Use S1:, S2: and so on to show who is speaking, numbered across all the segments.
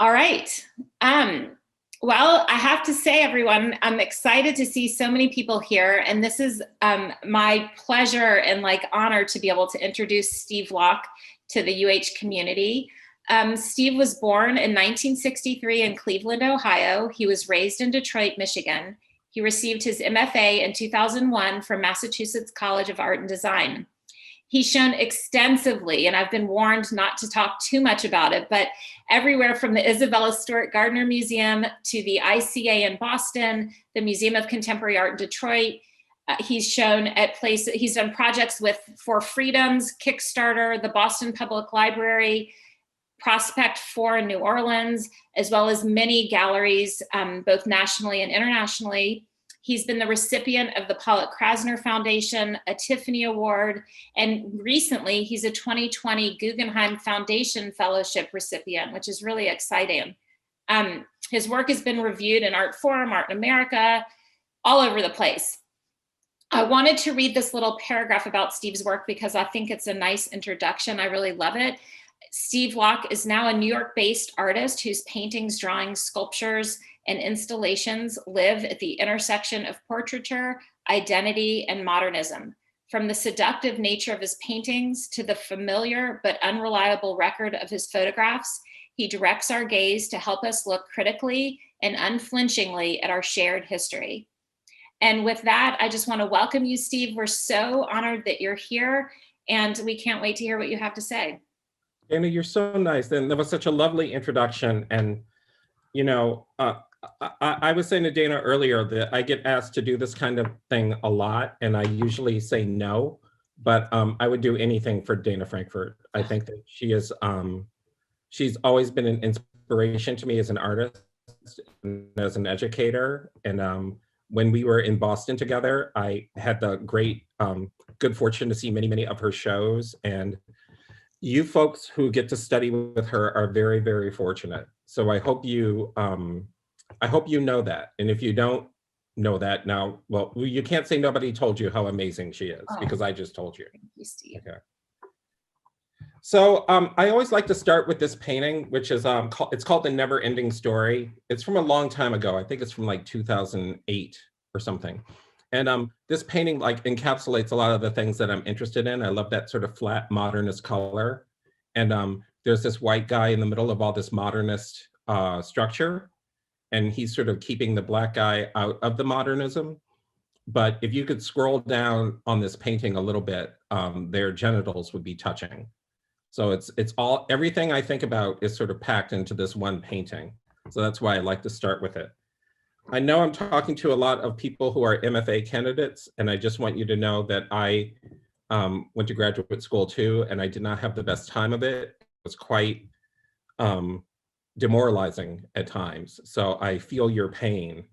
S1: All right. Well, I have to say, everyone, I'm excited to see so many people here, and this is my pleasure and honor to be able to introduce Steve Locke to the UH community. Steve was born in 1963 in Cleveland, Ohio. He was raised in Detroit, Michigan. He received his M.F.A. in 2001 from Massachusetts College of Art and Design. He's shown extensively, and I've been warned not to talk too much about it, but everywhere from the Isabella Stewart Gardner Museum to the ICA in Boston, the Museum of Contemporary Art in Detroit. He's shown at places, he's done projects with ForFreedoms, Kickstarter, the Boston Public Library, Prospect 4 in New Orleans, as well as many galleries, both nationally and internationally. He's been the recipient of the Pollock-Krasner Foundation, a Tiffany Award, and recently he's a 2020 Guggenheim Foundation Fellowship recipient, which is really exciting. His work has been reviewed in Artforum, Art in America, all over the place. I wanted to read this little paragraph about Steve's work because I think it's a nice introduction. I really love it. Steve Locke is now a New York-based artist whose paintings, drawings, sculptures, and installations live at the intersection of portraiture, identity, and modernism. From the seductive nature of his paintings to the familiar but unreliable record of his photographs, he directs our gaze to help us look critically and unflinchingly at our shared history. And with that, I just want to welcome you, Steve. We're so honored that you're here, and we can't wait to hear what you have to say.
S2: Dana, you're so nice. And that was such a lovely introduction. And, you know, I was saying to Dana earlier that I get asked to do this kind of thing a lot, and I usually say no, but I would do anything for Dana Frankfurt. I think that she is, she's always been an inspiration to me as an artist, and as an educator. And when we were in Boston together, I had the great, good fortune to see many, many of her shows. And you folks who get to study with her are very, very fortunate. So I hope you know that. And if you don't know that now, well, you can't say nobody told you how amazing she is, because I just told you.
S1: Thank you, Steve.
S2: Okay. So I always like to start with this painting, which is it's called The Never Ending Story. It's from a long time ago. I think it's from like 2008 or something. And this painting encapsulates a lot of the things that I'm interested in. I love that sort of flat modernist color. And there's this white guy in the middle of all this modernist structure. And he's sort of keeping the black guy out of the modernism. But if you could scroll down on this painting a little bit, their genitals would be touching. So it's all, everything I think about is sort of packed into this one painting. So that's why I like to start with it. I know I'm talking to a lot of people who are M.F.A. candidates, and I just want you to know that I went to graduate school too, and I did not have the best time of it. It was quite demoralizing at times. So I feel your pain.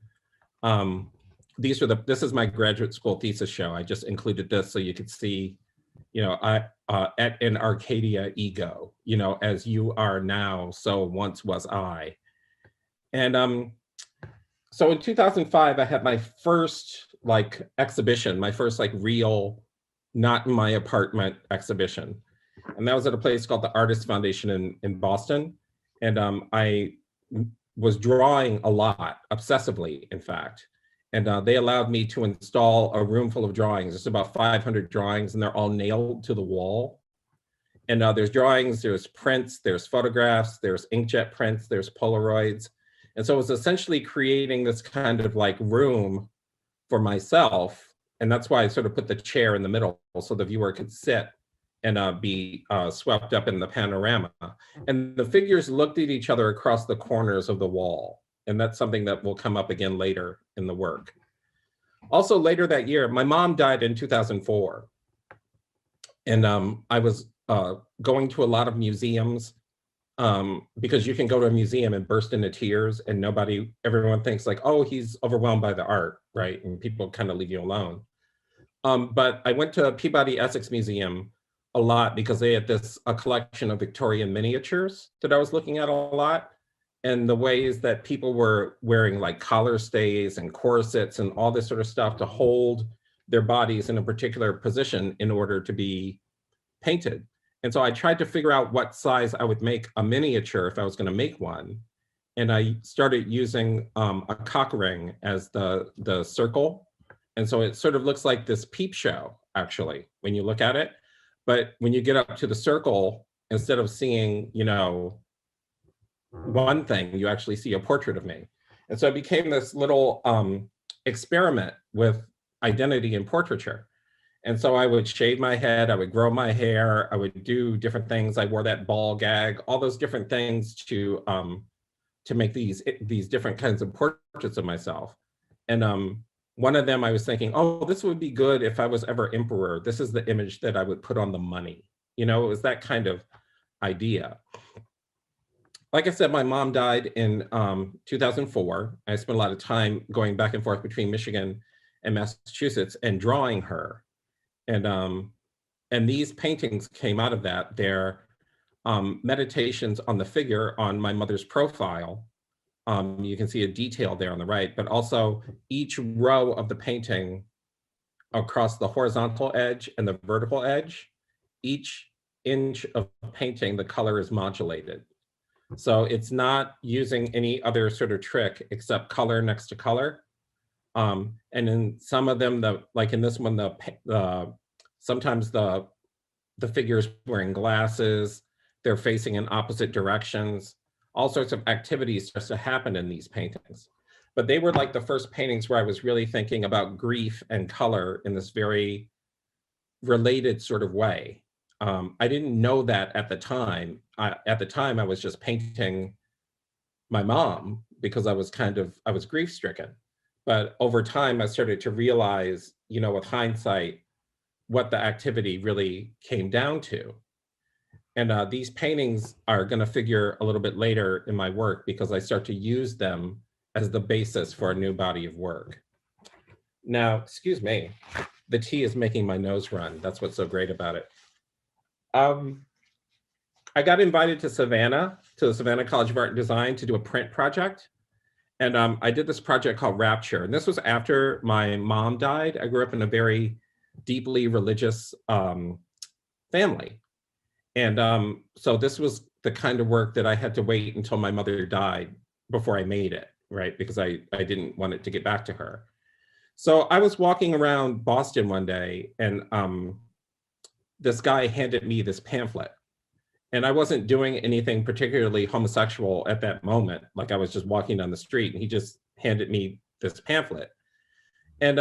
S2: This is my graduate school thesis show. I just included this so you could see, you know, at an Arcadia ego, you know, as you are now, so once was I. And so in 2005, I had my first exhibition, my first real, not in my apartment exhibition. And that was at a place called the Artist Foundation in Boston. And I was drawing a lot, obsessively, in fact. And they allowed me to install a room full of drawings. There's about 500 drawings, and they're all nailed to the wall. And there's drawings, there's prints, there's photographs, there's inkjet prints, there's Polaroids. And so it was essentially creating this kind of room for myself. And that's why I sort of put the chair in the middle so the viewer could sit and be swept up in the panorama. And the figures looked at each other across the corners of the wall. And that's something that will come up again later in the work. Also later that year, my mom died in 2004. And I was going to a lot of museums, because you can go to a museum and burst into tears and everyone thinks oh, he's overwhelmed by the art, right? And people kind of leave you alone. But I went to Peabody Essex Museum a lot because they had a collection of Victorian miniatures that I was looking at a lot. And the ways that people were wearing collar stays and corsets and all this sort of stuff to hold their bodies in a particular position in order to be painted. And so I tried to figure out what size I would make a miniature if I was going to make one. and I started using a cock ring as the circle. And so it sort of looks like this peep show, actually, when you look at it. But when you get up to the circle, instead of seeing, you know, one thing, you actually see a portrait of me. And so it became this little experiment with identity and portraiture. And so I would shave my head, I would grow my hair, I would do different things. I wore that ball gag, all those different things to make these different kinds of portraits of myself. And one of them I was thinking, oh, this would be good if I was ever emperor. This is the image that I would put on the money. You know, it was that kind of idea. Like I said, my mom died in 2004. I spent a lot of time going back and forth between Michigan and Massachusetts and drawing her. And these paintings came out of that. They're meditations on the figure on my mother's profile. You can see a detail there on the right, but also each row of the painting across the horizontal edge and the vertical edge, each inch of painting, the color is modulated. So it's not using any other sort of trick except color next to color. And in some of them, like in this one, sometimes the figure's wearing glasses, they're facing in opposite directions. All sorts of activities starts to happen in these paintings. But they were like the first paintings where I was really thinking about grief and color in this very related sort of way. I didn't know that at the time. At the time, I was just painting my mom because I was grief stricken. But over time, I started to realize, you know, with hindsight, what the activity really came down to. And these paintings are going to figure a little bit later in my work because I start to use them as the basis for a new body of work. Now, excuse me, the tea is making my nose run. That's what's so great about it. I got invited to the Savannah College of Art and Design to do a print project. And I did this project called Rapture. And this was after my mom died. I grew up in a very deeply religious family. And so this was the kind of work that I had to wait until my mother died before I made it, right? Because I didn't want it to get back to her. So I was walking around Boston one day and this guy handed me this pamphlet. And I wasn't doing anything particularly homosexual at that moment. Like I was just walking down the street and he just handed me this pamphlet. And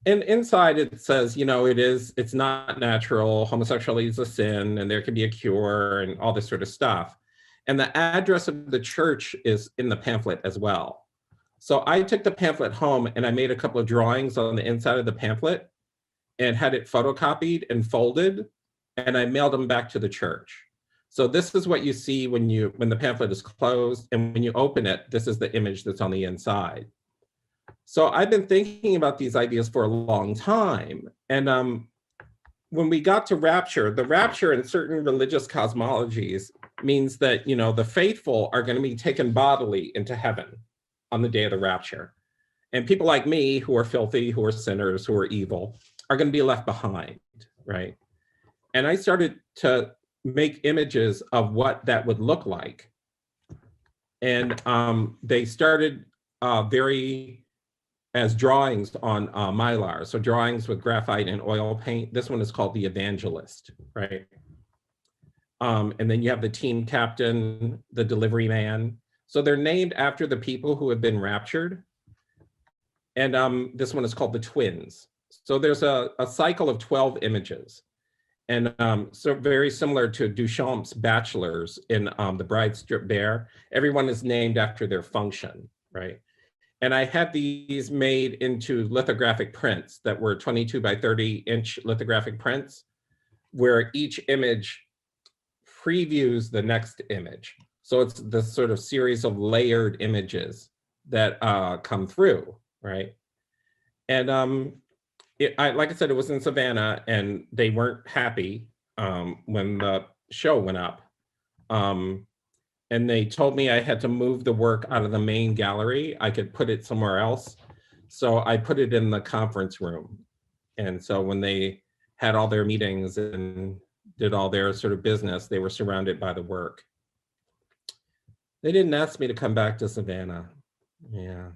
S2: inside it says, you know, it's not natural, homosexuality is a sin and there can be a cure and all this sort of stuff. And the address of the church is in the pamphlet as well. So I took the pamphlet home and I made a couple of drawings on the inside of the pamphlet and had it photocopied and folded, and I mailed them back to the church. So this is what you see when the pamphlet is closed, and when you open it, this is the image that's on the inside. So I've been thinking about these ideas for a long time. And when we got to rapture, the rapture in certain religious cosmologies means that, you know, the faithful are going to be taken bodily into heaven on the day of the rapture. And people like me who are filthy, who are sinners, who are evil, are going to be left behind, right? And I started to make images of what that would look like. And they started as drawings on mylar. So drawings with graphite and oil paint. This one is called The Evangelist, right? And then you have the team captain, the delivery man. So they're named after the people who have been raptured. And this one is called The Twins. So there's a cycle of 12 images. And so very similar to Duchamp's Bachelors in The Bride Stripped Bare. Everyone is named after their function, right? And I had these made into lithographic prints that were 22 by 30 inch lithographic prints, where each image previews the next image. So it's this sort of series of layered images that come through, right? And like I said, it was in Savannah and they weren't happy when the show went up. And they told me I had to move the work out of the main gallery. I could put it somewhere else. So I put it in the conference room. And so when they had all their meetings and did all their sort of business, they were surrounded by the work. They didn't ask me to come back to Savannah. Yeah.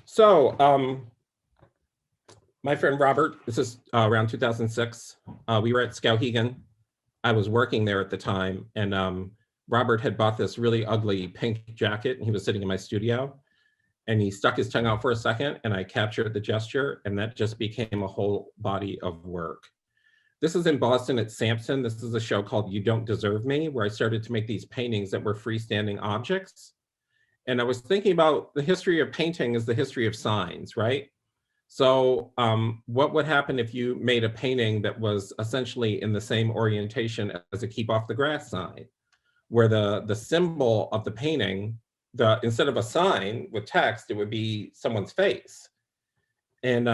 S2: So my friend Robert, this is around 2006. We were at Skowhegan. I was working there at the time, and Robert had bought this really ugly pink jacket, and he was sitting in my studio, and he stuck his tongue out for a second, and I captured the gesture, and that just became a whole body of work. This is in Boston at Samsøñ. This is a show called You Don't Deserve Me, where I started to make these paintings that were freestanding objects. And I was thinking about the history of painting is the history of signs, right? So what would happen if you made a painting that was essentially in the same orientation as a keep off the grass sign, where the symbol of the painting, instead of a sign with text, it would be someone's face. And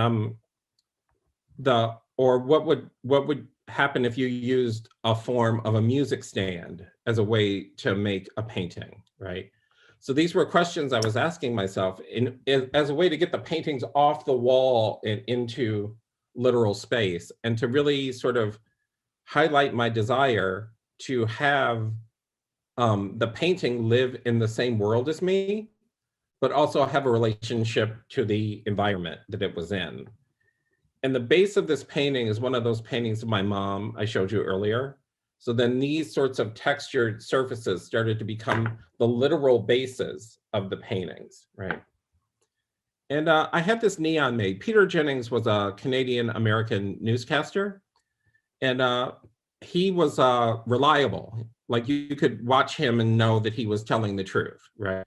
S2: what would happen if you used a form of a music stand as a way to make a painting, right? So these were questions I was asking myself as a way to get the paintings off the wall and into literal space, and to really sort of highlight my desire to have the painting live in the same world as me, but also have a relationship to the environment that it was in. And the base of this painting is one of those paintings of my mom I showed you earlier. So then these sorts of textured surfaces started to become the literal bases of the paintings, right? And I had this neon made. Peter Jennings was a Canadian-American newscaster, and he was reliable. Like you could watch him and know that he was telling the truth, right?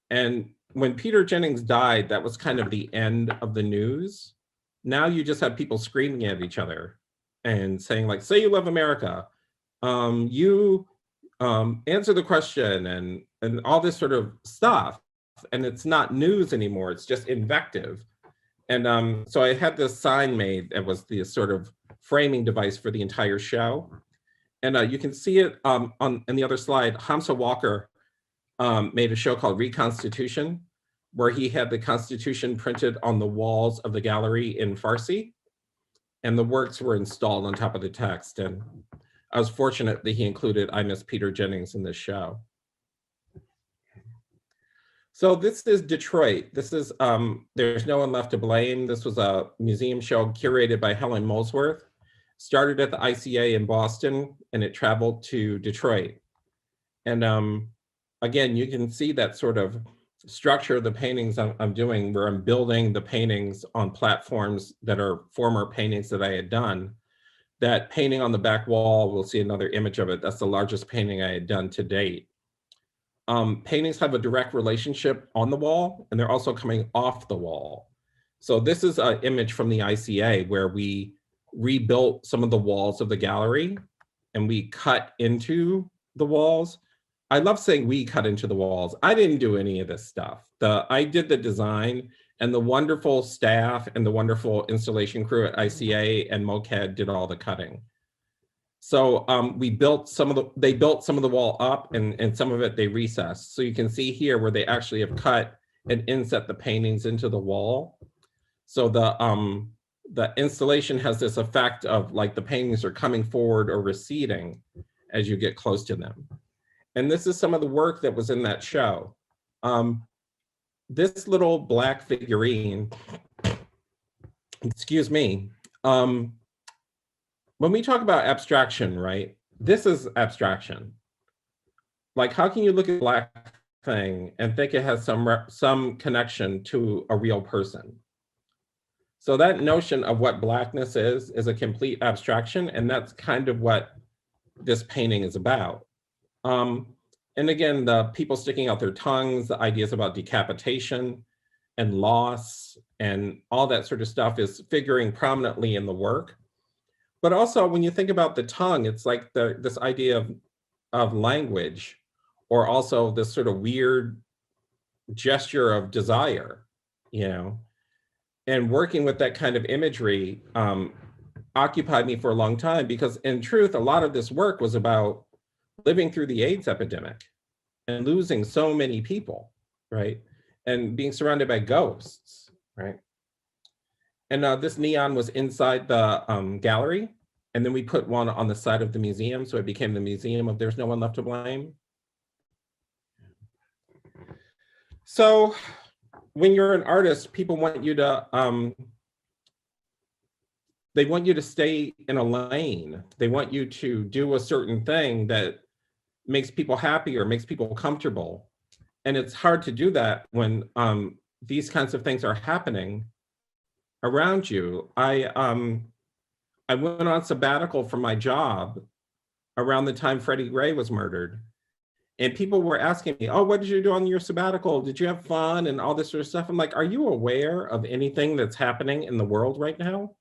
S2: And when Peter Jennings died, that was kind of the end of the news. Now you just have people screaming at each other and saying like, say you love America. You answer the question and all this sort of stuff. And it's not news anymore, it's just invective. And so I had this sign made that was the sort of framing device for the entire show. And you can see it on the other slide. Hamza Walker made a show called Reconstitution, where he had the Constitution printed on the walls of the gallery in Farsi, and the works were installed on top of the text. And I was fortunate that he included I Miss Peter Jennings in this show. So this is Detroit. This is There's No One Left to Blame. This was a museum show curated by Helen Molesworth. Started at the ICA in Boston, and it traveled to Detroit. And again, you can see that sort of structure of the paintings I'm doing, where I'm building the paintings on platforms that are former paintings that I had done. That painting on the back wall, we'll see another image of it. That's the largest painting I had done to date. Paintings have a direct relationship on the wall, and they're also coming off the wall. So this is an image from the ICA where we rebuilt some of the walls of the gallery, and we cut into the walls. I love saying we cut into the walls. I didn't do any of this stuff. I did the design, and the wonderful staff and the wonderful installation crew at ICA and MoCAD did all the cutting. So they built some of the wall up, and some of it they recessed. So you can see here where they actually have cut and inset the paintings into the wall. So the installation has this effect of like the paintings are coming forward or receding as you get close to them. And this is some of the work that was in that show. This little black figurine, excuse me, when we talk about abstraction, right? This is abstraction. Like, how can you look at a black thing and think it has some connection to a real person? So that notion of what blackness is a complete abstraction, and that's kind of what this painting is about. And again, the people sticking out their tongues, the ideas about decapitation and loss and all that sort of stuff is figuring prominently in the work. But also when you think about the tongue, it's like this idea of language, or also this sort of weird gesture of desire, you know? And working with that kind of imagery occupied me for a long time, because in truth, a lot of this work was about living through the AIDS epidemic and losing so many people, right? And being surrounded by ghosts, right? And this neon was inside the gallery. And then we put one on the side of the museum, so it became the Museum of There's No One Left to Blame. So when you're an artist, people want you to, they want you to stay in a lane. They want you to do a certain thing that makes people happy or makes people comfortable. And it's hard to do that when these kinds of things are happening around you. I went on sabbatical from my job around the time Freddie Gray was murdered. And people were asking me, oh, what did you do on your sabbatical? Did you have fun and all this sort of stuff? I'm like, are you aware of anything that's happening in the world right now?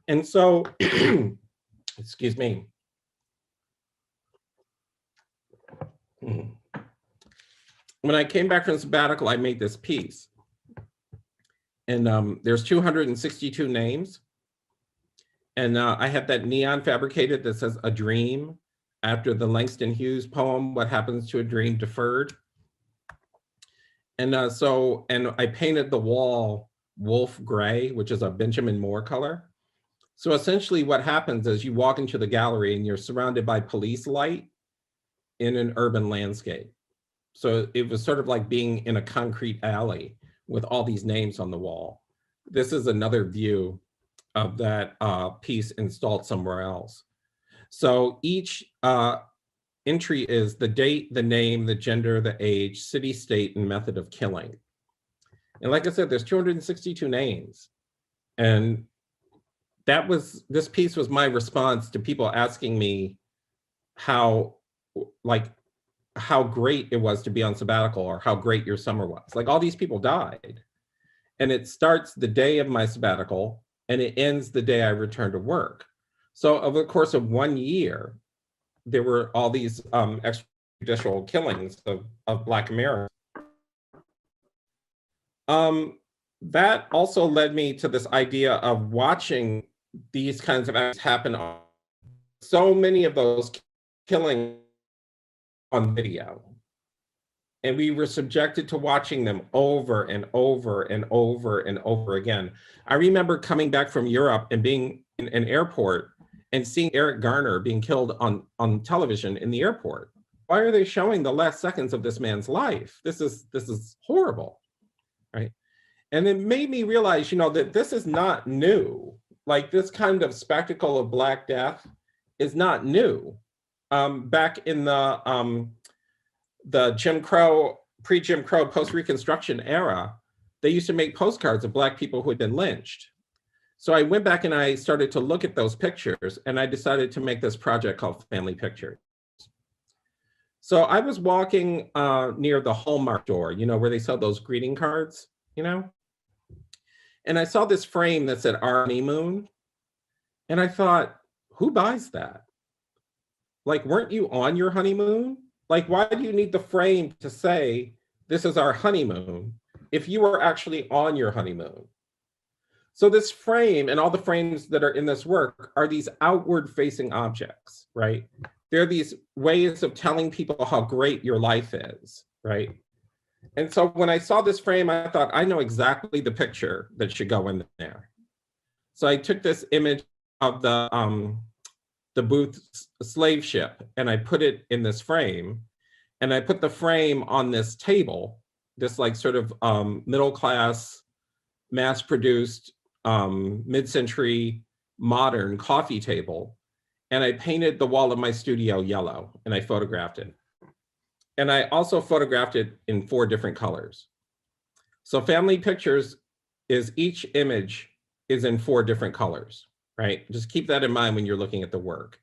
S2: And so, excuse me. When I came back from sabbatical, I made this piece. And there's 262 names. And I have that neon fabricated that says a dream after the Langston Hughes poem, What Happens to a Dream Deferred. And and I painted the wall wolf gray, which is a Benjamin Moore color. So essentially what happens is you walk into the gallery and you're surrounded by police light in an urban landscape. So it was sort of like being in a concrete alley with all these names on the wall. This is another view of that piece installed somewhere else. So each entry is the date, the name, the gender, the age, city, state, and method of killing. And like I said, there's 262 names. And this piece was my response to people asking me how great it was to be on sabbatical or how great your summer was. Like all these people died. And it starts the day of my sabbatical and it ends the day I return to work. So over the course of 1 year, there were all these extrajudicial killings of Black Americans. That also led me to this idea of watching these kinds of acts happen. So many of those killings on video. And we were subjected to watching them over and over and over and over again. I remember coming back from Europe and being in an airport and seeing Eric Garner being killed on television in the airport. Why are they showing the last seconds of this man's life? This is horrible, right? And it made me realize, that this is not new. Like this kind of spectacle of Black death is not new. Back in the Jim Crow, pre-Jim Crow, post-Reconstruction era, they used to make postcards of Black people who had been lynched. So I went back and I started to look at those pictures and I decided to make this project called Family Pictures. So I was walking near the Hallmark store, where they sell those greeting cards, and I saw this frame that said Our Honeymoon. And I thought, who buys that? Like, weren't you on your honeymoon? Like, why do you need the frame to say, this is our honeymoon, if you were actually on your honeymoon? So this frame and all the frames that are in this work are these outward facing objects, right? They're these ways of telling people how great your life is, right? And so when I saw this frame, I thought, I know exactly the picture that should go in there. So I took this image of the Booth slave ship and I put it in this frame, and I put the frame on this table, this like sort of middle-class, mass-produced, mid-century modern coffee table. And I painted the wall of my studio yellow and I photographed it. And I also photographed it in 4 different colors. So Family Pictures is each image is in 4 different colors, right? Just keep that in mind when you're looking at the work.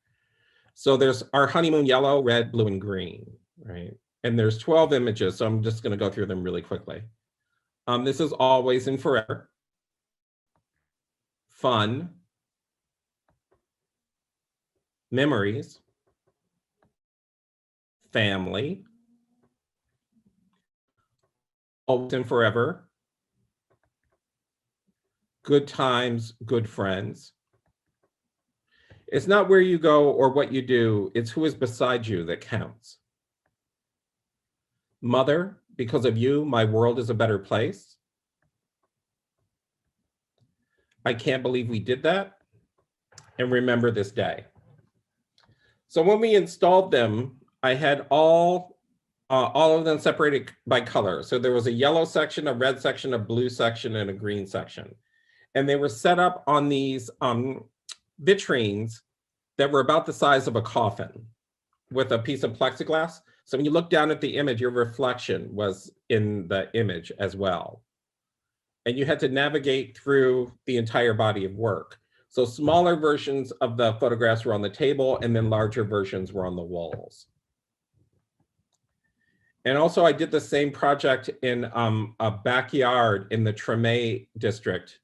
S2: So there's Our Honeymoon yellow, red, blue, and green, right? And there's 12 images, so I'm just gonna go through them really quickly. This is Always and Forever, Fun, Memories, Family, Always and Forever, Good Times, Good Friends. It's not where you go or what you do, it's who is beside you that counts. Mother, because of you, my world is a better place. I can't believe we did that. and remember this day. So when we installed them, I had all of them separated by color. So there was a yellow section, a red section, a blue section, and a green section. And they were set up on these vitrines that were about the size of a coffin with a piece of plexiglass. So when you look down at the image, your reflection was in the image as well. And you had to navigate through the entire body of work. So smaller versions of the photographs were on the table, and then larger versions were on the walls. And also I did the same project in a backyard in the Treme district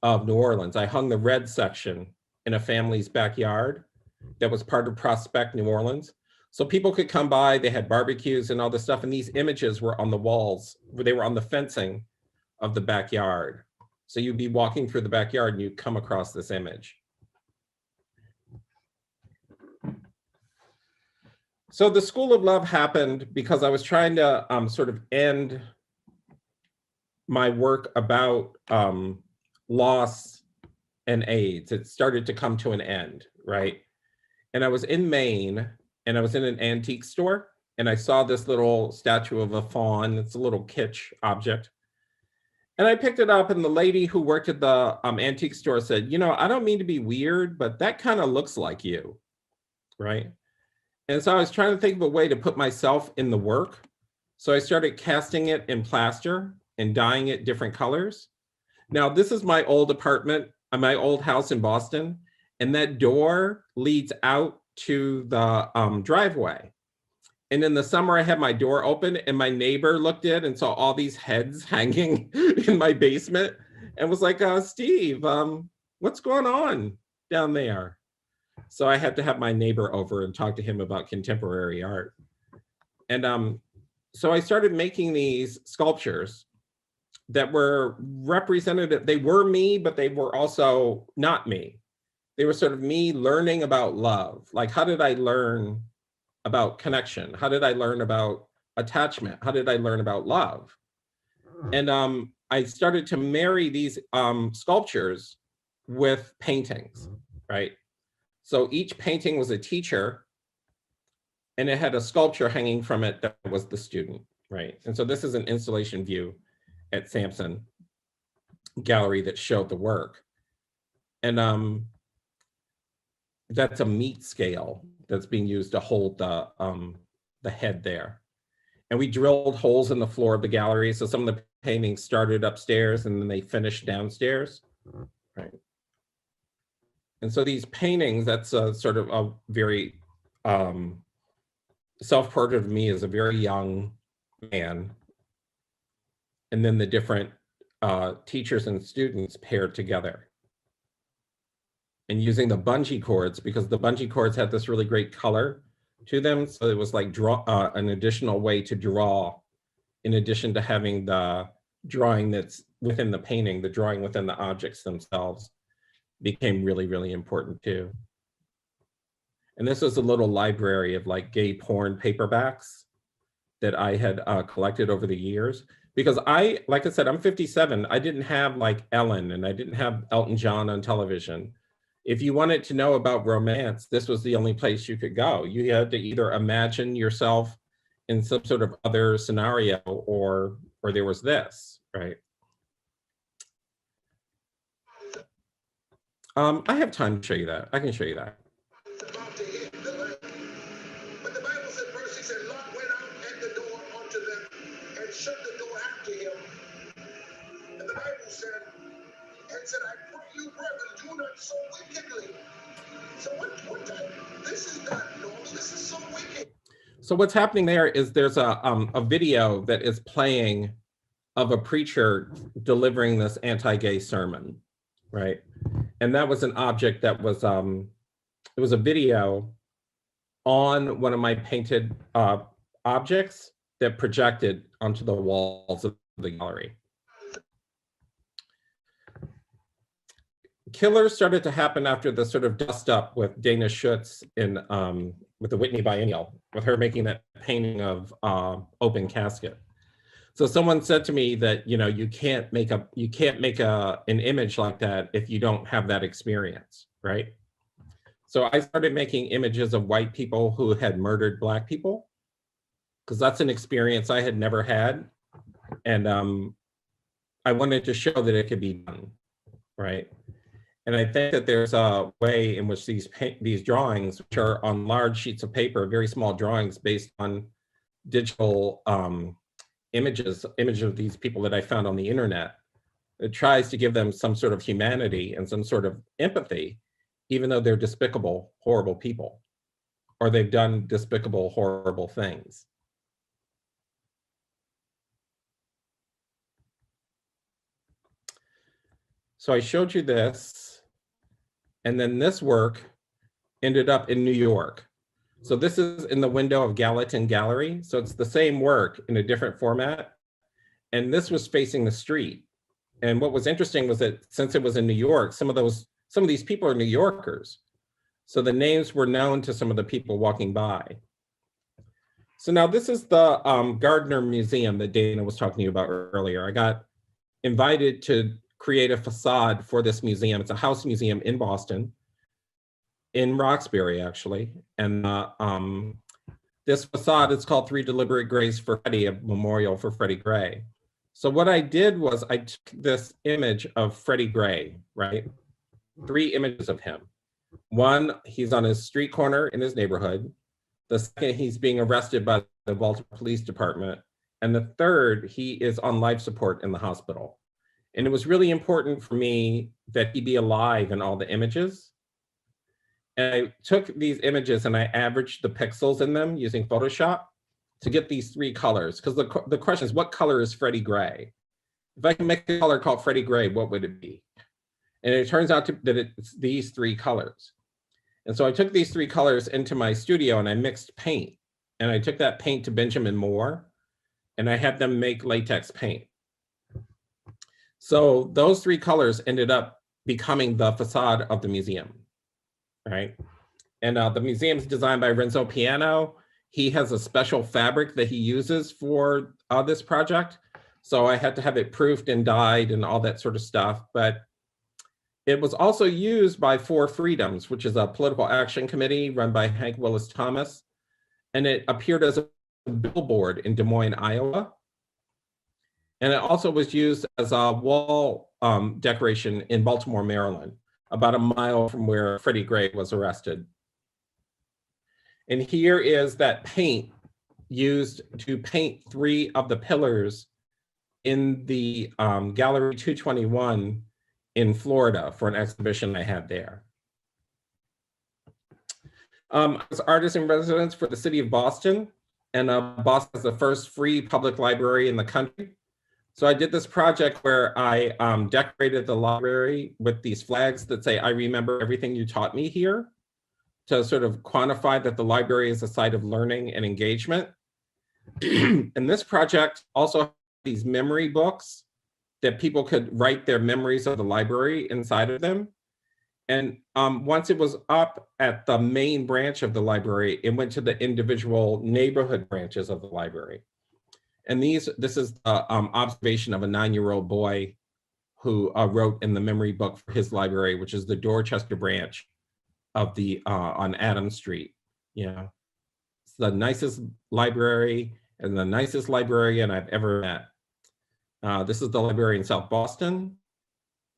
S2: of New Orleans. I hung the red section in a family's backyard that was part of Prospect, New Orleans. So people could come by, they had barbecues and all this stuff, and these images were on the walls, they were on the fencing of the backyard. So you'd be walking through the backyard and you'd come across this image. So the School of Love happened because I was trying to sort of end my work about loss and AIDS. It started to come to an end, right? And I was in Maine, and I was in an antique store, and I saw this little statue of a fawn. It's a little kitsch object. And I picked it up, and the lady who worked at the antique store said, you know, I don't mean to be weird, but that kind of looks like you, right? And so I was trying to think of a way to put myself in the work. So I started casting it in plaster and dyeing it different colors. Now, this is my old apartment, my old house in Boston, and that door leads out to the driveway. And in the summer, I had my door open, and my neighbor looked in and saw all these heads hanging in my basement and was like, Steve, what's going on down there? So I had to have my neighbor over and talk to him about contemporary art. And so I started making these sculptures that were representative. They were me, but they were also not me. They were sort of me learning about love. Like, how did I learn about connection? How did I learn about attachment? How did I learn about love? And I started to marry these sculptures with paintings, right? So each painting was a teacher, and it had a sculpture hanging from it that was the student, right? And so this is an installation view at Samsøñ Gallery that showed the work. And that's a meat scale that's being used to hold the head there. And we drilled holes in the floor of the gallery. So some of the paintings started upstairs and then they finished downstairs, right? And so these paintings, that's a sort of a very self-portrait of me as a very young man. And then the different teachers and students paired together. And using the bungee cords, because the bungee cords had this really great color to them. So it was like an additional way to draw, in addition to having the drawing that's within the painting, the drawing within the objects themselves became really, really important too. And this was a little library of like gay porn paperbacks that I had collected over the years. Because like I said, I'm 57. I didn't have like Ellen and I didn't have Elton John on television. If you wanted to know about romance, this was the only place you could go. You had to either imagine yourself in some sort of other scenario or there was this, right? I have time to show you that. I can show you that.
S3: About to hit the land. But the Bible said, verse 6 said, Locke went out at the door unto them and shut the door after him. And the Bible said, I pray you, brethren, do not so wickedly. So what time? This is not normal. This is so wicked.
S2: So what's happening there is there's a video that is playing of a preacher delivering this anti-gay sermon, right? And that was an object that was, it was a video on one of my painted objects that projected onto the walls of the gallery. Killers started to happen after the sort of dust up with Dana Schutz in with the Whitney Biennial, with her making that painting of open casket. So someone said to me that, you know, you can't make an image like that if you don't have that experience, right? So I started making images of white people who had murdered Black people, because that's an experience I had never had. And I wanted to show that it could be done, right? And I think that there's a way in which these drawings, which are on large sheets of paper, very small drawings based on digital images of these people that I found on the internet, it tries to give them some sort of humanity and some sort of empathy, even though they're despicable, horrible people, or they've done despicable, horrible things. So I showed you this, and then this work ended up in New York. So this is in the window of Gallatin Gallery. So it's the same work in a different format. And this was facing the street. And what was interesting was that since it was in New York, some of these people are New Yorkers. So the names were known to some of the people walking by. So now this is the Gardner Museum that Dana was talking to you about earlier. I got invited to create a facade for this museum. It's a house museum in Boston, in Roxbury, actually. And this facade is called 3 Deliberate Graves for Freddie, a memorial for Freddie Gray. So what I did was I took this image of Freddie Gray, right? 3 images of him. One, he's on his street corner in his neighborhood. The second, he's being arrested by the Baltimore Police Department. And the third, he is on life support in the hospital. And it was really important for me that he be alive in all the images. And I took these images and I averaged the pixels in them using Photoshop to get these 3 colors. Because the question is, what color is Freddie Gray? If I can make a color called Freddie Gray, what would it be? And it turns out that it's these 3 colors. And so I took these 3 colors into my studio and I mixed paint. And I took that paint to Benjamin Moore and I had them make latex paint. So those 3 colors ended up becoming the facade of the museum, right? And the museum's designed by Renzo Piano. He has a special fabric that he uses for this project. So I had to have it proofed and dyed and all that sort of stuff. But it was also used by ForFreedoms, which is a political action committee run by Hank Willis Thomas. And it appeared as a billboard in Des Moines, Iowa. And it also was used as a wall decoration in Baltimore, Maryland, about a mile from where Freddie Gray was arrested. And here is that paint used to paint 3 of the pillars in the Gallery 221 in Florida for an exhibition I had there. I was artist in residence for the city of Boston, and Boston is the first free public library in the country. So I did this project where I decorated the library with these flags that say, "I remember everything you taught me here," to sort of quantify that the library is a site of learning and engagement. And this project also had these memory books that people could write their memories of the library inside of them. And once it was up at the main branch of the library, it went to the individual neighborhood branches of the library. And this is the observation of a 9-year-old boy who wrote in the memory book for his library, which is the Dorchester branch of the on Adams Street. You know, it's the nicest library and the nicest librarian I've ever met. This is the library in South Boston.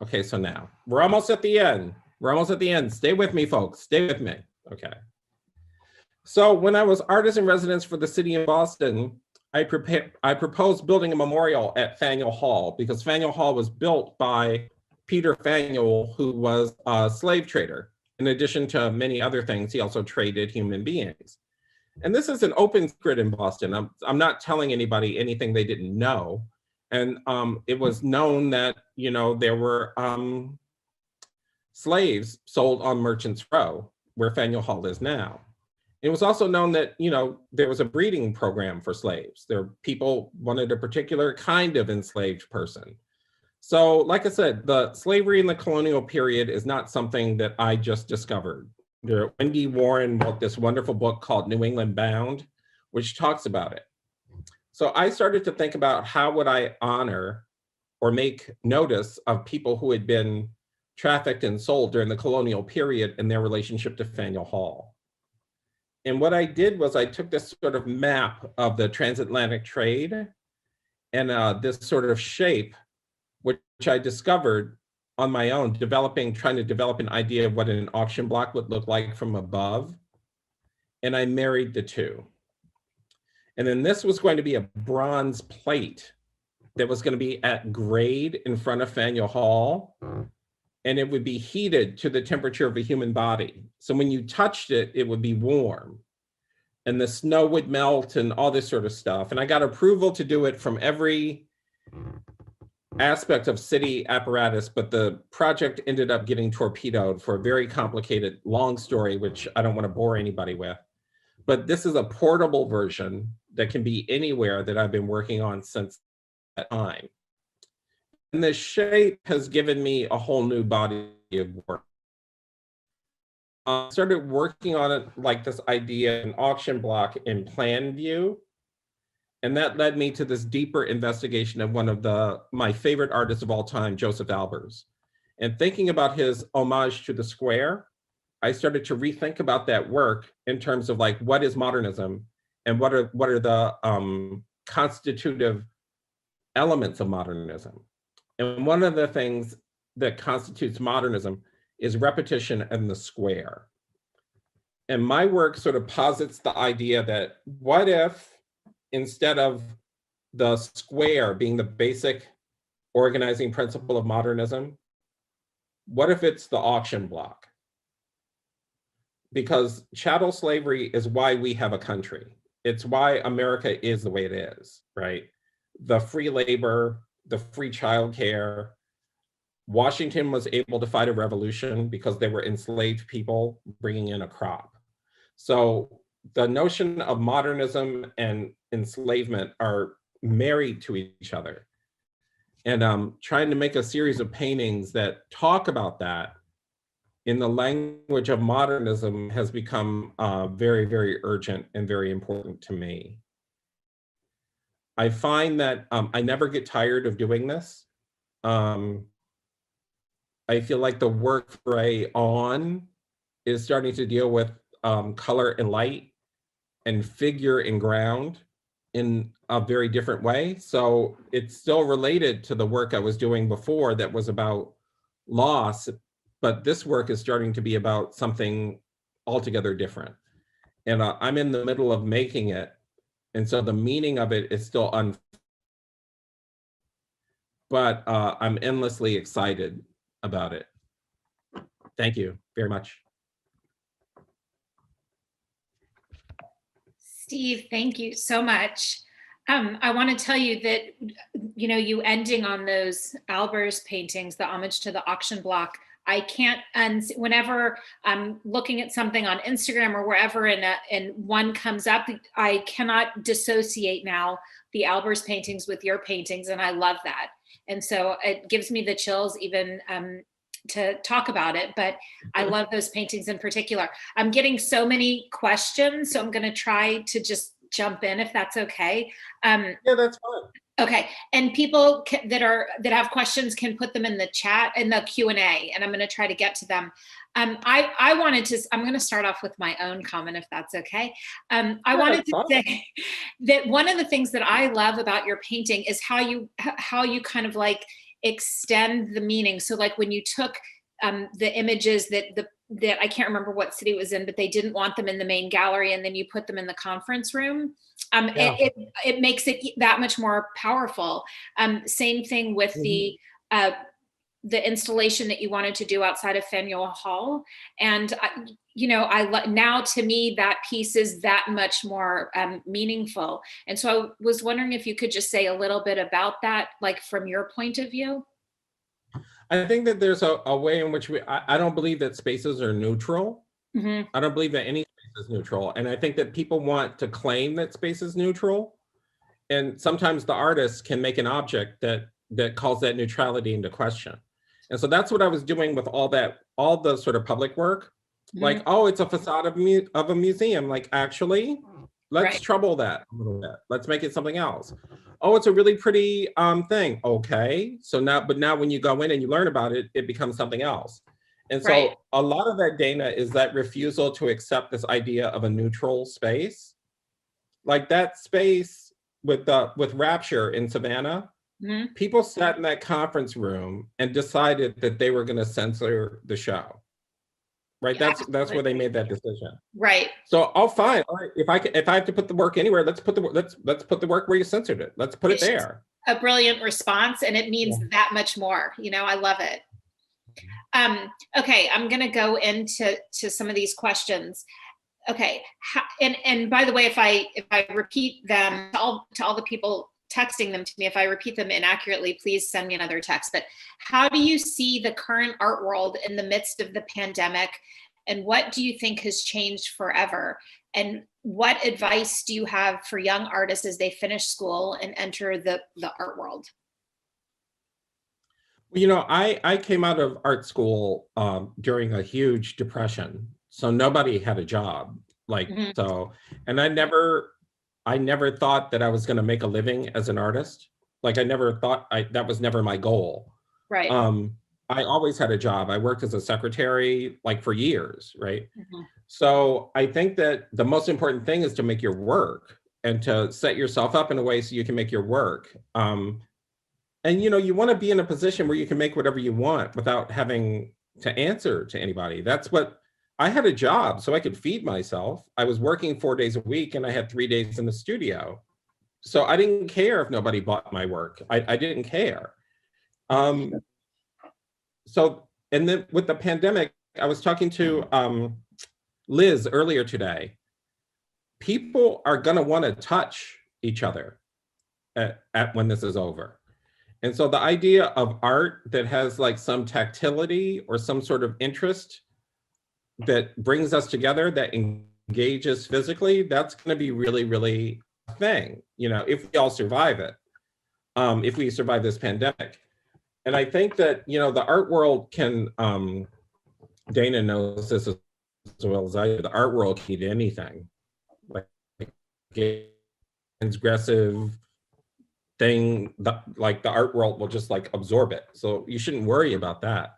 S2: Okay, so now we're almost at the end. We're almost at the end. Stay with me, folks. Stay with me. Okay. So when I was artist in residence for the city of Boston, I proposed building a memorial at Faneuil Hall, because Faneuil Hall was built by Peter Faneuil, who was a slave trader. In addition to many other things, he also traded human beings. And this is an open secret in Boston. I'm not telling anybody anything they didn't know. And it was known that, you know, there were slaves sold on Merchants Row, where Faneuil Hall is now. It was also known that, you know, there was a breeding program for slaves. People wanted a particular kind of enslaved person. So, like I said, the slavery in the colonial period is not something that I just discovered. Wendy Warren wrote this wonderful book called New England Bound, which talks about it. So I started to think about how would I honor or make notice of people who had been trafficked and sold during the colonial period and their relationship to Faneuil Hall. And what I did was I took this sort of map of the transatlantic trade and this sort of shape, which I discovered on my own, trying to develop an idea of what an auction block would look like from above. And I married the two. And then this was going to be a bronze plate that was going to be at grade in front of Faneuil Hall. And it would be heated to the temperature of a human body. So when you touched it, it would be warm. And the snow would melt and all this sort of stuff. And I got approval to do it from every aspect of city apparatus, but the project ended up getting torpedoed for a very complicated, long story, which I don't want to bore anybody with. But this is a portable version that can be anywhere that I've been working on since that time. And the shape has given me a whole new body of work. I started working on it like this idea, an auction block in plan view. And that led me to this deeper investigation of one of my favorite artists of all time, Joseph Albers. And thinking about his homage to the square, I started to rethink about that work in terms of like, what is modernism and what are the constitutive elements of modernism? And one of the things that constitutes modernism is repetition and the square. And my work sort of posits the idea that what if, instead of the square being the basic organizing principle of modernism, what if it's the auction block? Because chattel slavery is why we have a country. It's why America is the way it is, right? The free labor, the free childcare. Washington was able to fight a revolution because they were enslaved people bringing in a crop. So the notion of modernism and enslavement are married to each other. And trying to make a series of paintings that talk about that in the language of modernism has become very, very urgent and very important to me. I find that I never get tired of doing this. I feel like the work for on is starting to deal with color and light and figure and ground in a very different way. So it's still related to the work I was doing before that was about loss, but this work is starting to be about something altogether different. And I'm in the middle of making it. And so the meaning of it is still but I'm endlessly excited about it. Thank you very much.
S1: Steve, thank you so much. I want to tell you that, you know, you ending on those Albers paintings, the homage to the auction block, I can't, and whenever I'm looking at something on Instagram or wherever and one comes up, I cannot dissociate now the Albers paintings with your paintings, and I love that. And so it gives me the chills even to talk about it, but I love those paintings in particular. I'm getting so many questions, so I'm going to try to just jump in if that's okay.
S2: Yeah, that's fine.
S1: Okay, and people that have questions can put them in the chat, in the Q&A, and I'm going to try to get to them. I'm going to start off with my own comment, if that's okay. I wanted to say that one of the things that I love about your painting is how you kind of like extend the meaning. So like when you took the images that I can't remember what city it was in, but they didn't want them in the main gallery, and then you put them in the conference room. It makes it that much more powerful. Same thing with the installation that you wanted to do outside of Faneuil Hall. And, now to me, that piece is that much more meaningful. And so I was wondering if you could just say a little bit about that, like from your point of view.
S2: I think that there's a way in which I don't believe that spaces are neutral.
S1: Mm-hmm.
S2: I don't believe that any space is neutral. And I think that people want to claim that space is neutral. And sometimes the artist can make an object that calls that neutrality into question. And so that's what I was doing with all the sort of public work. Mm-hmm. Like, oh, it's a facade of a museum. Like, actually, Let's
S1: Right.
S2: trouble that a little bit. Let's make it something else. Oh, it's a really pretty thing. Okay. So now, but now when you go in and you learn about it, it becomes something else. And so
S1: Right.
S2: a lot of that, Dana, is that refusal to accept this idea of a neutral space. Like that space with Rapture in Savannah,
S1: Mhm.
S2: people sat in that conference room and decided that they were going to censor the show. Right?
S1: Yeah,
S2: That's where they made that decision.
S1: right.
S2: So, oh, fine. All right. If I have to put the work anywhere, let's put the work where you censored it. Let's put it
S1: It's just
S2: there.
S1: a brilliant response, and it means
S2: Yeah.
S1: that much more. You know, I love it. Okay, I'm going to go into some of these questions. Okay, and by the way, if I repeat them to all the people texting them to me, if I repeat them inaccurately, please send me another text. But how do you see the current art world in the midst of the pandemic, and what do you think has changed forever? And what advice do you have for young artists as they finish school and enter the art world?
S2: You know, I came out of art school during a huge depression, so nobody had a job. Like
S1: Mhm.
S2: so, and I never thought that I was going to make a living as an artist. Like I never thought that was never my goal.
S1: Right.
S2: I always had a job. I worked as a secretary like for years, right?
S1: Mhm.
S2: So I think that the most important thing is to make your work and to set yourself up in a way so you can make your work. And you know, you want to be in a position where you can make whatever you want without having to answer to anybody. That's what I had, a job so I could feed myself. I was working 4 days a week and I had 3 days in the studio. So I didn't care if nobody bought my work. I didn't care. So, and then with the pandemic, I was talking to Liz earlier today. People are going to want to touch each other at when this is over. And so the idea of art that has like some tactility or some sort of interest that brings us together, that engages physically, that's going to be really, really a thing, you know, if we all survive it, if we survive this pandemic. And I think that, you know, the art world can, Dana knows this as well as I do, the art world can eat anything. Like transgressive thing, like the art world will just like absorb it. So you shouldn't worry about that.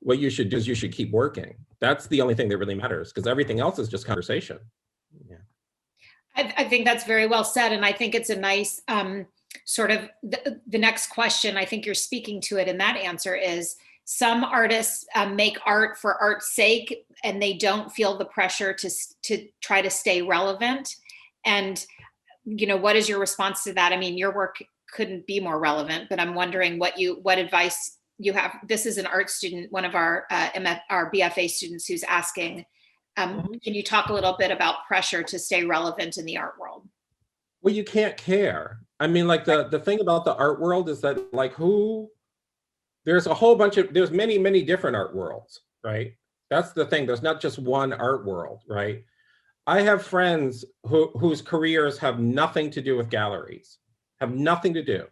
S2: What you should do is you should keep working. That's the only thing that really matters, because everything else is just conversation. Yeah.
S1: I think that's very well said. And I think it's a nice sort of the next question. I think you're speaking to it in that answer is some artists make art for art's sake, and they don't feel the pressure to try to stay relevant. And, you know, what is your response to that? I mean, your work couldn't be more relevant, but I'm wondering what advice you have. This is an art student, one of our our BFA students, who's asking, can you talk a little bit about pressure to stay relevant in the art world?
S2: Well, you can't care. I mean, like the thing about the art world is that like there's a whole bunch of, there's many, many different art worlds, right? That's the thing. There's not just one art world, right? I have friends whose careers have nothing to do with galleries, have nothing to do.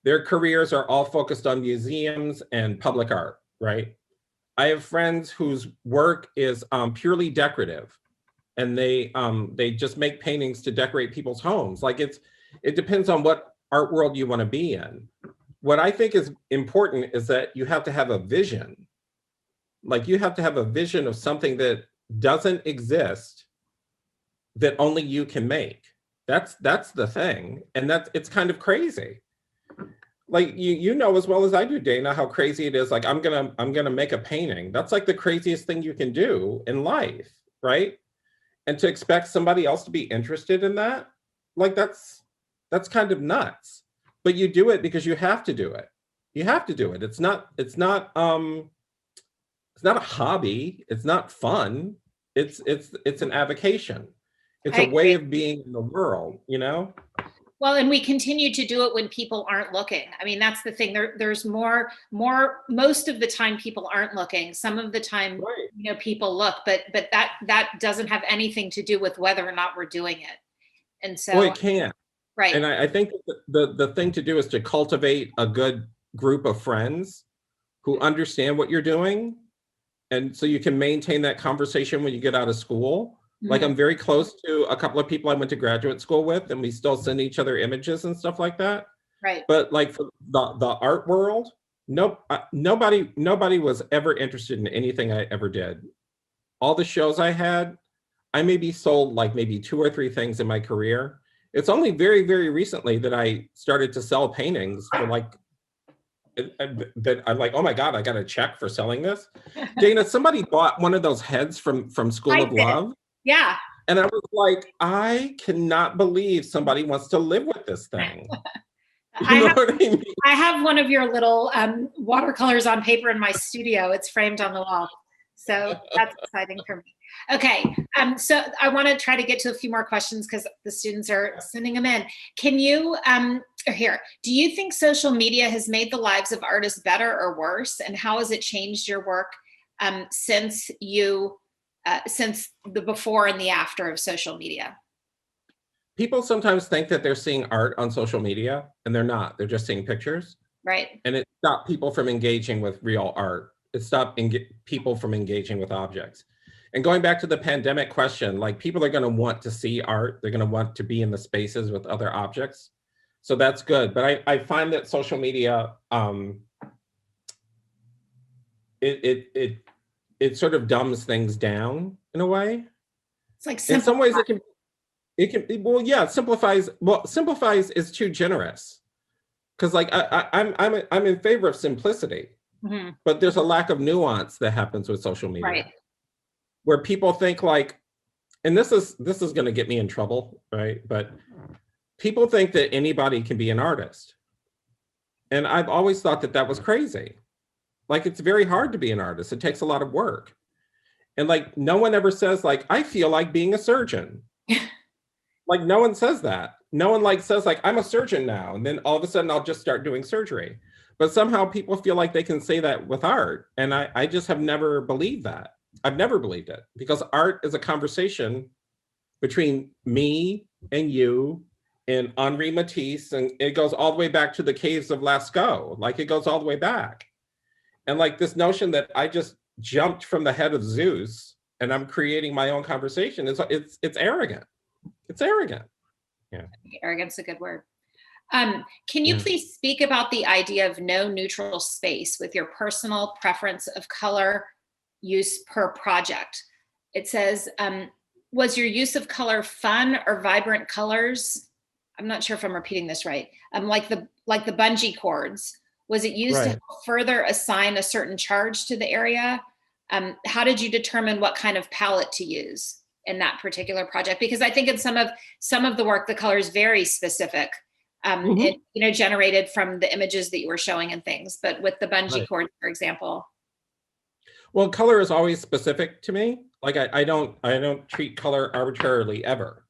S2: Their careers are all focused on museums and public art, right? I have friends whose work is purely decorative, and they just make paintings to decorate people's homes. Like it depends on what art world you want to be in. What I think is important is that you have to have a vision. Like you have to have a vision of something that doesn't exist, that only you can make. That's the thing. And it's kind of crazy. Like you know as well as I do, Dana, how crazy it is. Like I'm gonna make a painting. That's like the craziest thing you can do in life, right? And to expect somebody else to be interested in that, like that's kind of nuts. But you do it because you have to do it. You have to do it. It's not a hobby. It's not fun. It's an avocation. It's a way of being in the world, you know?
S1: Well, and we continue to do it when people aren't looking. I mean, that's the thing. There's more, most of the time people aren't looking. Some of the time, right, you know, people look, but that doesn't have anything to do with whether or not we're doing it. And so,
S2: well, it can't.
S1: Right.
S2: And I think the thing to do is to cultivate a good group of friends who understand what you're doing. And so you can maintain that conversation when you get out of school. Like I'm very close to a couple of people I went to graduate school with, and we still send each other images and stuff like that.
S1: Right.
S2: But like for the art world, nobody was ever interested in anything I ever did. All the shows I had, I maybe sold like maybe 2 or 3 things in my career. It's only very, very recently that I started to sell paintings for like, that I'm like, oh my God, I got a check for selling this. Dana, somebody bought one of those heads from School of Love.
S1: Yeah.
S2: And I was like, I cannot believe somebody wants to live with this thing. You know what I mean?
S1: I have one of your little watercolors on paper in my studio. It's framed on the wall. So that's exciting for me. Okay, so I want to try to get to a few more questions because the students are sending them in. Can you, do you think social media has made the lives of artists better or worse? And how has it changed your work since the before and the after of social media?
S2: People sometimes think that they're seeing art on social media, and they're not. They're just seeing pictures.
S1: Right.
S2: And it stopped people from engaging with real art. It stopped people from engaging with objects. And going back to the pandemic question, like people are going to want to see art. They're going to want to be in the spaces with other objects. So that's good. But I find that social media, it sort of dumbs things down in a way.
S1: It's like
S2: in some ways it can well, yeah, simplifies. Well, simplifies is too generous, because like I'm in favor of simplicity, but there's a lack of nuance that happens with social media.
S1: Right.
S2: Where people think like, and this is going to get me in trouble, right? But people think that anybody can be an artist. And I've always thought that that was crazy. Like, it's very hard to be an artist. It takes a lot of work. And like, no one ever says like, I feel like being a surgeon. Like, no one says that. No one like says like, I'm a surgeon now. And then all of a sudden I'll just start doing surgery. But somehow people feel like they can say that with art. And I just have never believed that. I've never believed it, because art is a conversation between me and you and Henri Matisse, and it goes all the way back to the caves of Lascaux. Like, it goes all the way back. And like this notion that I just jumped from the head of Zeus and I'm creating my own conversation it's arrogant. It's arrogant. Yeah.
S1: Arrogant's a good word. Can you please speak about the idea of no neutral space with your personal preference of color use per project? It says, was your use of color fun or vibrant colors? I'm not sure if I'm repeating this right. Like the bungee cords, was it used to further assign a certain charge to the area? How did you determine what kind of palette to use in that particular project? Because I think in some of the work, the color is very specific, it, generated from the images that you were showing and things. But with the bungee cord, for example.
S2: Well, color is always specific to me. Like I don't treat color arbitrarily ever.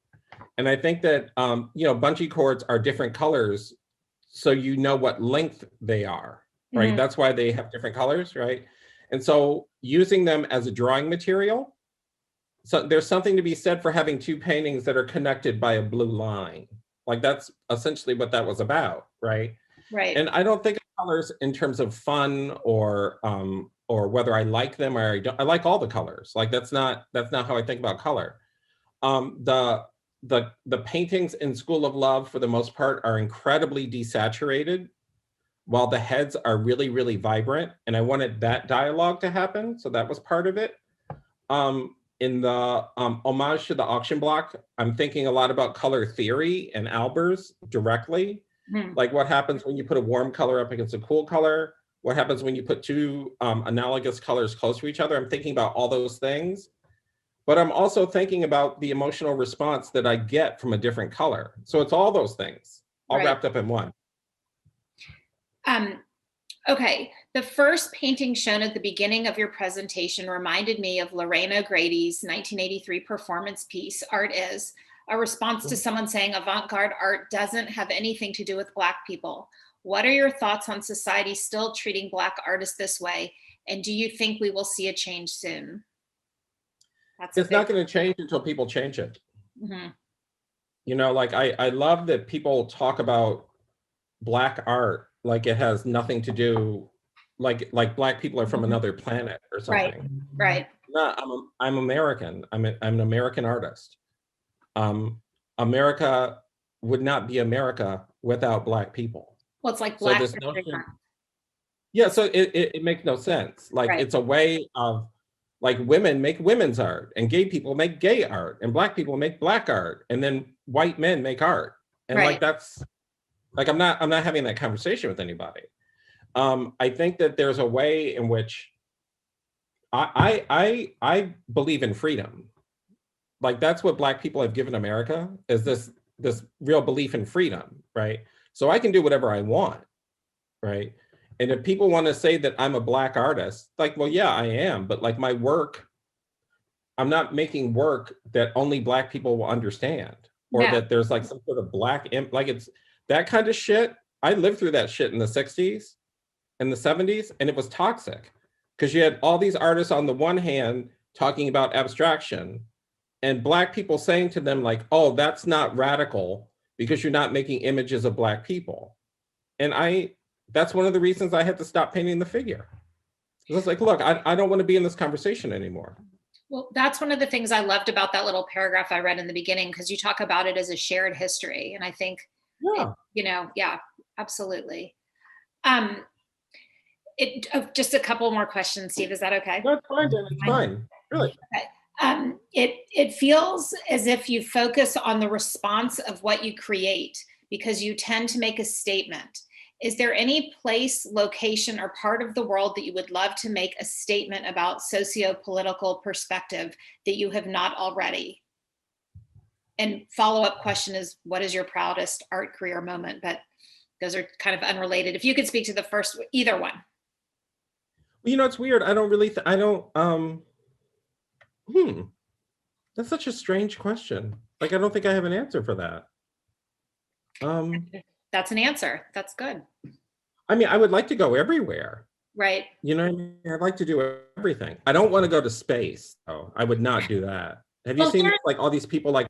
S2: And I think that, bungee cords are different colors, so you know what length they are, right? That's why they have different colors, right? And so using them as a drawing material, so there's something to be said for having 2 paintings that are connected by a blue line. Like, that's essentially what that was about, right?
S1: Right. And
S2: I don't think of colors in terms of fun or whether I like them or I don't. I like all the colors. Like, that's not how I think about color. The paintings in School of Love, for the most part, are incredibly desaturated, while the heads are really, really vibrant. And I wanted that dialogue to happen, so that was part of it. In the homage to the auction block, I'm thinking a lot about color theory and Albers directly. Like, what happens when you put a warm color up against a cool color? What happens when you put 2 analogous colors close to each other? I'm thinking about all those things. But I'm also thinking about the emotional response that I get from a different color. So it's all those things, all wrapped up in one.
S1: Okay, the first painting shown at the beginning of your presentation reminded me of Lorraine O'Grady's 1983 performance piece, Art Is, a response to someone saying avant-garde art doesn't have anything to do with Black people. What are your thoughts on society still treating Black artists this way? And do you think we will see a change soon?
S2: It's not going to change until people change it. Like I love that people talk about Black art like it has nothing to do, like Black people are from another planet or something.
S1: Right.
S2: No, I'm American. I'm an American artist. America would not be America without Black people.
S1: Well, it's like
S2: So
S1: Black
S2: this
S1: History
S2: notion,
S1: Month.
S2: yeah, so it makes no sense. Like
S1: Right.
S2: it's a way of, like, women make women's art, and gay people make gay art, and Black people make Black art, and then white men make art. And
S1: Right.
S2: like that's like I'm not having that conversation with anybody. I think that there's a way in which I believe in freedom. Like that's what Black people have given America, is this real belief in freedom, right? So I can do whatever I want, right? And if people want to say that I'm a Black artist, like, well, yeah, I am, but like my work, I'm not making work that only Black people will understand, or
S1: No.
S2: that there's like some sort of Black, like it's that kind of shit. I lived through that shit in the 60s and the 70s, and it was toxic because you had all these artists on the one hand talking about abstraction, and Black people saying to them like, oh, that's not radical because you're not making images of Black people. And that's one of the reasons I had to stop painting the figure. It was like, look, I don't want to be in this conversation anymore.
S1: Well, that's one of the things I loved about that little paragraph I read in the beginning, because you talk about it as a shared history. And I think,
S2: Yeah.
S1: yeah, absolutely. Just a couple more questions, Steve, is that okay?
S2: That's fine, Dan, it's fine, really.
S1: Okay. It feels as if you focus on the response of what you create because you tend to make a statement. Is there any place, location, or part of the world that you would love to make a statement about socio-political perspective that you have not already? And follow-up question is, what is your proudest art career moment? But those are kind of unrelated. If you could speak to the first, either one.
S2: Well, you know, it's weird. I don't really, that's such a strange question. Like, I don't think I have an answer for that.
S1: That's an answer. That's good.
S2: I mean, I would like to go everywhere.
S1: Right.
S2: You know what I mean? I'd like to do everything. I don't want to go to space, though. I would not do that. Have you seen like all these people like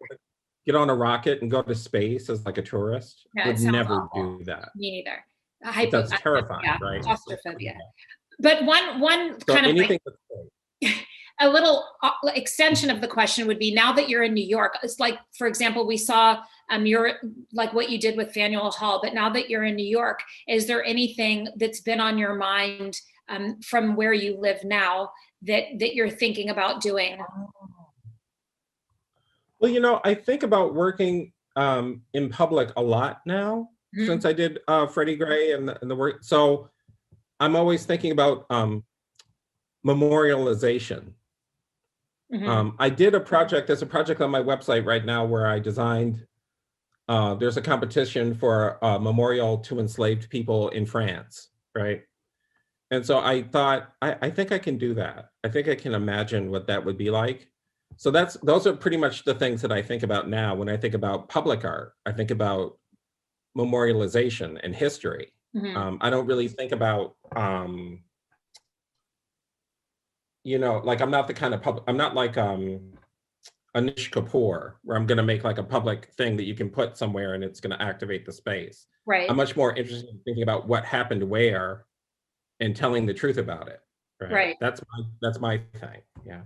S2: get on a rocket and go to space as like a tourist?
S1: Yeah,
S2: Would never do that.
S1: Me neither.
S2: That's terrifying,
S1: yeah,
S2: right?
S1: Claustrophobia. But one
S2: So
S1: kind of
S2: anything
S1: a little extension of the question would be, now that you're in New York, it's like, for example, we saw your, like what you did with Faneuil Hall, but now that you're in New York, is there anything that's been on your mind from where you live now that you're thinking about doing?
S2: Well, you know, I think about working in public a lot now, since I did Freddie Gray and the work. So I'm always thinking about memorialization. I did a project, there's a project on my website right now where I designed, there's a competition for a memorial to enslaved people in France, right? And so I thought, I think I can do that. I think I can imagine what that would be like. So those are pretty much the things that I think about now. When I think about public art, I think about memorialization and history. I don't really think about, you know, like I'm not the kind of public, I'm not like Anish Kapoor, where I'm going to make like a public thing that you can put somewhere and it's going to activate the space.
S1: Right.
S2: I'm much more interested in thinking about what happened where and telling the truth about it. Right. That's my thing. Yeah.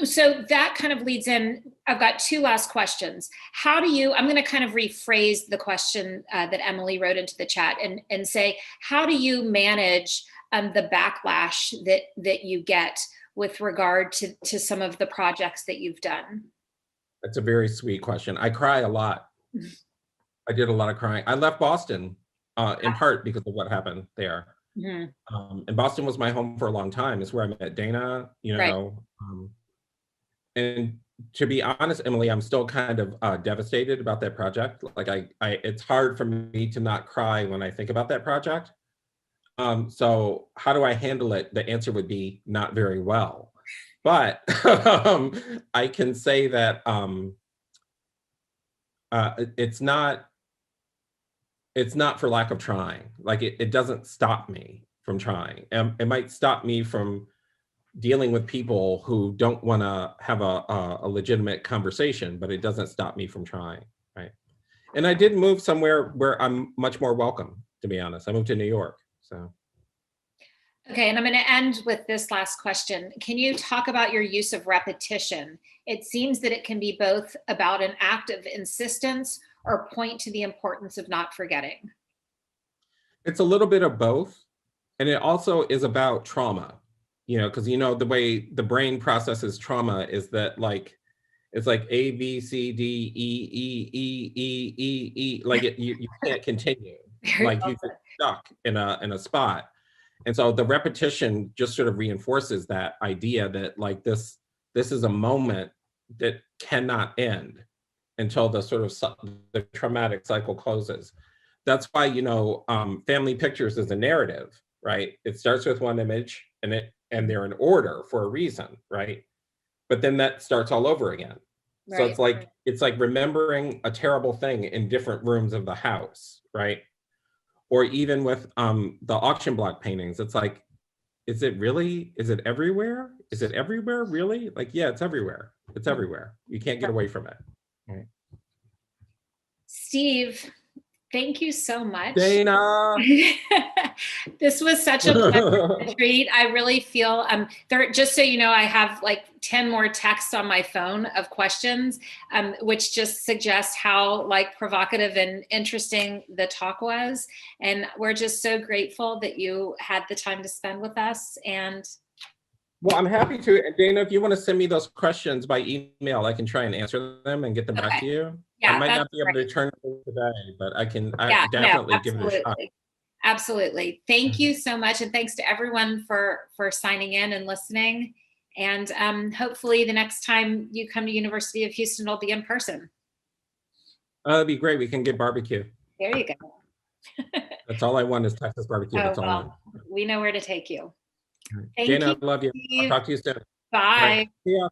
S1: So that kind of leads in, I've got two last questions. How do you, I'm going to kind of rephrase the question that Emily wrote into the chat and say, how do you manage the backlash that you get with regard to some of the projects that you've done?
S2: That's a very sweet question. I cry a lot. I did a lot of crying. I left Boston in part because of what happened there. And Boston was my home for a long time. It's where I met Dana, you know. And to be honest, Emily, I'm still kind of devastated about that project. Like it's hard for me to not cry when I think about that project. So how do I handle it? The answer would be not very well. But I can say that it's not for lack of trying. Like it doesn't stop me from trying. It might stop me from dealing with people who don't want to have a legitimate conversation, but it doesn't stop me from trying, right? And I did move somewhere where I'm much more welcome, to be honest. I moved to New York, so.
S1: Okay, and I'm going to end with this last question. Can you talk about your use of repetition? It seems that it can be both about an act of insistence or point to the importance of not forgetting.
S2: It's a little bit of both. And it also is about trauma, because the way the brain processes trauma is that like, it's like A, B, C, D, E, E, E, E, E, E, like you can't continue. Like you get stuck in a spot. And so the repetition just sort of reinforces that idea that like this is a moment that cannot end until the sort of the traumatic cycle closes. That's why, family pictures is a narrative, right? It starts with one image and they're in order for a reason, right? But then that starts all over again. Right. So it's like remembering a terrible thing in different rooms of the house, right? Or even with the auction block paintings, it's like, is it everywhere? Is it everywhere, really? Like, yeah, it's everywhere. It's everywhere. You can't get away from it. Right.
S1: Steve, thank you so much.
S2: Dana.
S1: This was such a pleasant treat. I really feel, just so you know, I have like 10 more texts on my phone of questions, which just suggest how like provocative and interesting the talk was. And we're just so grateful that you had the time to spend with us. And
S2: well, I'm happy to. And Dana, if you want to send me those questions by email, I can try and answer them and get them back to you. Yeah, I might not be able to return them today, but I can definitely give it a shot.
S1: Absolutely. Thank you so much. And thanks to everyone for signing in and listening. And hopefully the next time you come to University of Houston, it'll be in person.
S2: That'd be great. We can get barbecue.
S1: There you go.
S2: That's all I want is Texas barbecue. That's all I want.
S1: We know where to take you.
S2: Thank Dana, you, I love you. I'll talk to you soon.
S1: Bye.
S2: Yeah.